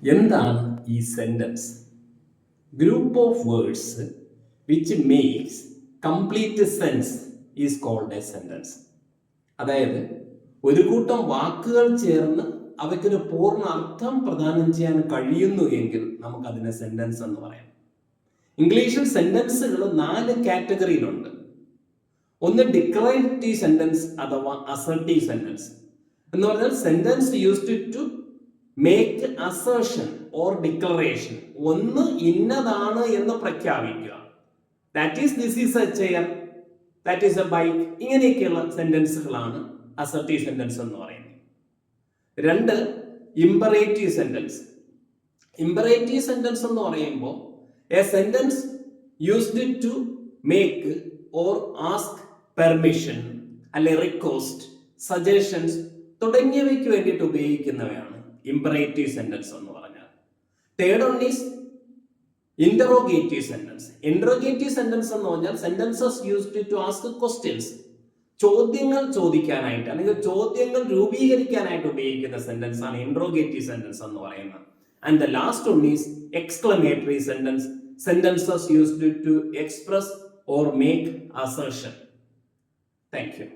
എന്താണ് ഈ sentence? Group of words which makes complete sense is called a sentence. അതായത് ഒരു കൂട്ടം വാക്കുകൾ ചേർന്ന് അവയ്ക്കൊരു പൂർണ്ണ അർത്ഥം പ്രദാനം ചെയ്യാൻ കഴിയുന്നു എങ്കിൽ നമുക്ക് അതിനെ സെന്റൻസ് എന്ന് പറയാം. ഇംഗ്ലീഷിൽ സെന്റൻസുകൾ 4 കാറ്റഗറിയിലുണ്ട്. ഒന്ന് ഡിക്ലറേറ്റീവ് സെന്റൻസ് അഥവാ അസർട്ടീവ് സെന്റൻസ് എന്ന് പറഞ്ഞാൽ sentence used to make assertion or declaration. ഒന്ന് ഇന്നതാണ് എന്ന് പ്രഖ്യാപിക്കുക. That is this is a chair, that is a bike. ഇങ്ങനെയൊക്കെയുള്ള സെന്റൻസുകളാണ് അസർട്ടീവ് സെന്റൻസ് എന്ന് പറയുന്നത്. 2 ഇമ്പറേറ്റീവ് സെന്റൻസ്. ഇമ്പറേറ്റീവ് സെന്റൻസ് എന്ന് പറയുമ്പോൾ a sentence used to make or ask permission അല്ലെ റിക്വസ്റ്റ്, സജഷൻസ് തുടങ്ങിയവയ്ക്ക് വേണ്ടിയിട്ട് ഉപയോഗിക്കുന്നവയാണ് ഇമ്പറേറ്റീവ് സെന്റൻസ് എന്ന് പറഞ്ഞാൽ. Third one is interrogative sentence. Interrogative sentence എന്ന് പറഞ്ഞാൽ sentences used to ask questions, ചോദ്യങ്ങൾ ചോദിക്കാനായിട്ട് അല്ലെങ്കിൽ ചോദ്യങ്ങൾ രൂപീകരിക്കാനായിട്ട് ഉപയോഗിക്കുന്ന സെന്റൻസ് ആണ് ഇന്ററോഗേറ്റീവ് സെന്റൻസ് എന്ന് പറയുന്നത്. And the last one is exclamatory sentence, sentences used to express or make assertion. Thank you.